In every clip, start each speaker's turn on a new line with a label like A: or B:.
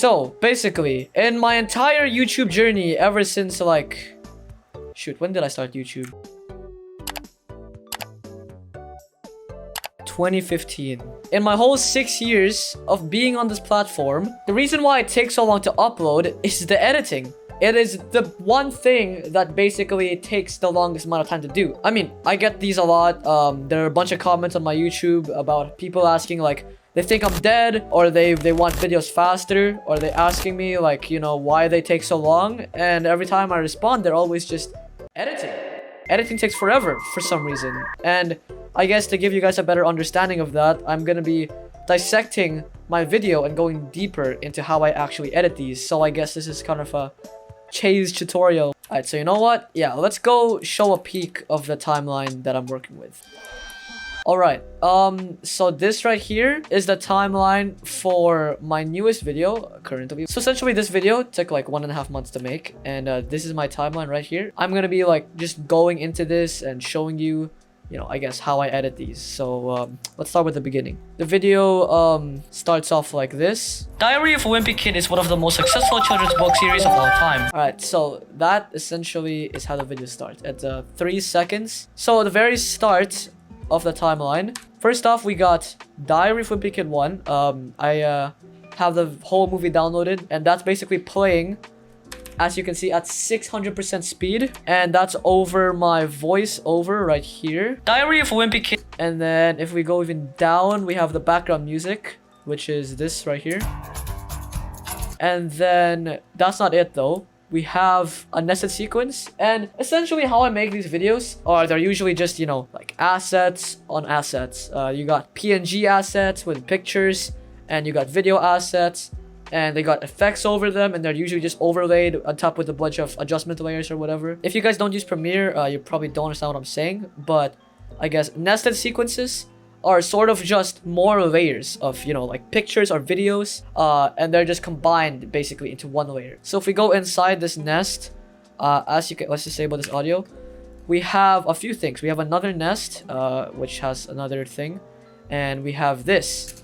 A: So basically, in my entire YouTube journey, ever since like, shoot, when did I start YouTube? 2015. In my whole 6 years of being on this platform, the reason why it takes so long to upload is the editing. It is the one thing that basically takes the longest amount of time to do. I mean, I get these a lot. There are a bunch of comments on my YouTube about people asking like, they think I'm dead, or they want videos faster, or they asking me like, you know, why they take so long. And every time I respond, they're always just editing. Editing takes forever for some reason. And I guess to give you guys a better understanding of that, I'm gonna be dissecting my video and going deeper into how I actually edit these. So I guess this is kind of a Chaze tutorial. Alright, so you know what? Yeah, let's go show a peek of the timeline that I'm working with. Alright, so this right here is the timeline for my newest video currently. So essentially this video took like 1.5 months to make, and this is my timeline right here. I'm gonna be like just going into this and showing you, you know, I guess how I edit these. So let's start with the beginning. The video starts off like this. Diary of a Wimpy Kid is one of the most successful children's book series of all time. Alright, so that essentially is how the video starts at 3 seconds. So at the very start of the timeline, first off, we got Diary of Wimpy Kid 1. I have the whole movie downloaded, and that's basically playing, as you can see, at 600% speed, and that's over my voiceover right here. Diary of a Wimpy Kid. And then if we go even down, we have the background music, which is this right here. And then that's not it though. We have a nested sequence, and essentially how I make these videos are they're usually just, you know, like assets on assets. You got PNG assets with pictures, and you got video assets, and they got effects over them, and they're usually just overlaid on top with a bunch of adjustment layers or whatever. If you guys don't use Premiere, you probably don't understand what I'm saying, but I guess nested sequences are sort of just more layers of, you know, like pictures or videos, and they're just combined basically into one layer. So if we go inside this nest, as you can, let's just say about this audio, we have a few things. We have another nest, which has another thing, and we have this.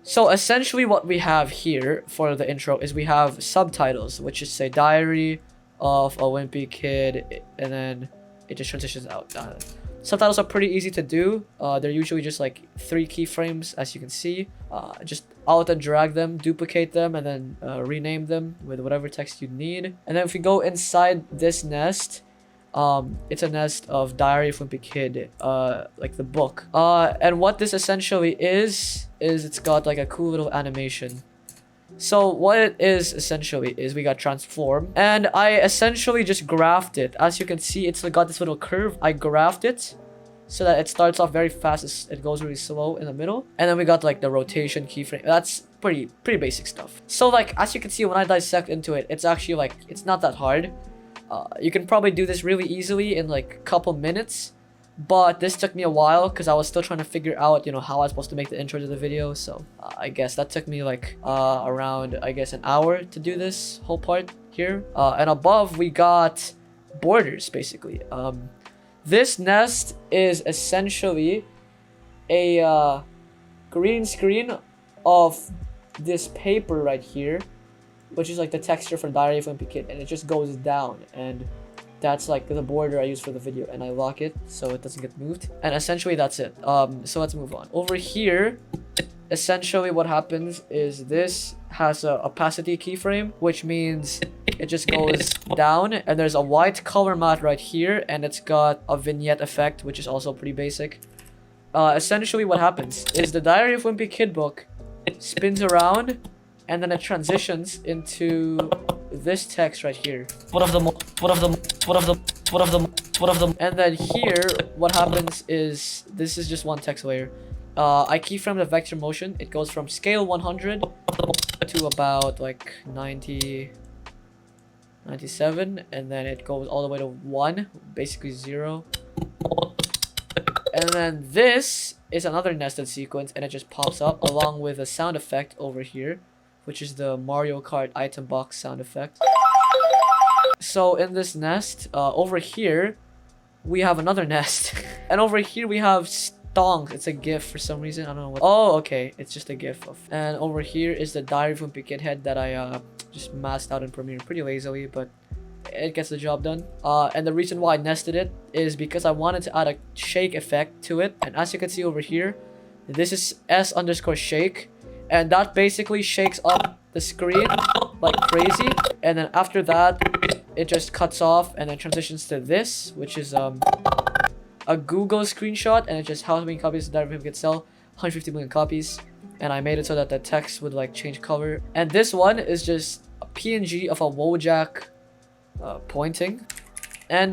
A: So essentially what we have here for the intro is we have subtitles, which is say Diary of a Wimpy Kid, and then it just transitions out. Subtitles are pretty easy to do. They're usually just like 3 keyframes, as you can see. Just alt and drag them, duplicate them, and then rename them with whatever text you need. And then if we go inside this nest, it's a nest of Diary of Wimpy Kid, like the book. And what this essentially is it's got like a cool little animation. So what it is essentially is we got transform, and I essentially just graphed it. As you can see, it's got this little curve. I graphed it so that it starts off very fast, it goes really slow in the middle, and then we got like the rotation keyframe. That's pretty basic stuff. So like as you can see, when I dissect into it, it's actually like it's not that hard. You can probably do this really easily in like a couple minutes, but this took me a while because I was still trying to figure out, you know, how I was supposed to make the intro to the video. So I guess that took me like around, I guess, an hour to do this whole part here. And above we got borders basically. This nest is essentially a green screen of this paper right here, which is like the texture for Diary of Wimpy Kid, and it just goes down, and that's like the border I use for the video, and I lock it so it doesn't get moved. And essentially that's it. So let's move on. Over here, essentially what happens is this has a opacity keyframe, which means it just goes down, and there's a white color matte right here, and it's got a vignette effect, which is also pretty basic. Essentially what happens is the Diary of Wimpy Kid book spins around, and then it transitions into this text right here. And then here, what happens is this is just one text layer. I keyframe the vector motion. It goes from scale 100 to about like 90, 97, and then it goes all the way to 1, basically 0. And then this is another nested sequence, and it just pops up along with a sound effect over here, which is the Mario Kart item box sound effect. So in this nest, over here, we have another nest. And over here we have thongs. It's a GIF for some reason. I don't know what. Oh, okay. It's just a GIF of. And over here is the diary from Vignette head that I just masked out in Premiere pretty lazily, but it gets the job done. And the reason why I nested it is because I wanted to add a shake effect to it. And as you can see over here, this is s_shake, and that basically shakes up the screen like crazy. And then after that, it just cuts off and then transitions to this, which is a Google screenshot, and it's just how many copies the diary could sell. 150 million copies. And I made it so that the text would like change color. And this one is just a PNG of a Wojak pointing. And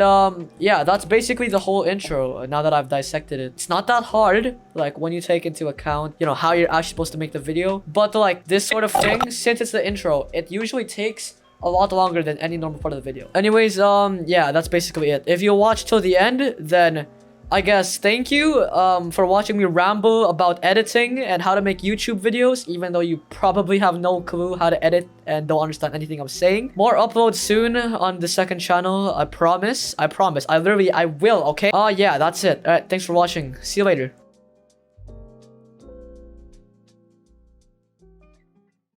A: yeah, that's basically the whole intro. Now that I've dissected it, it's not that hard, like when you take into account, you know, how you're actually supposed to make the video. But like this sort of thing, since it's the intro, it usually takes a lot longer than any normal part of the video. Anyways, yeah, that's basically it. If you watch till the end, then I guess thank you for watching me ramble about editing and how to make YouTube videos, even though you probably have no clue how to edit and don't understand anything I'm saying. More uploads soon on the second channel, I promise. I will, okay? Yeah, that's it. All right, thanks for watching. See you later.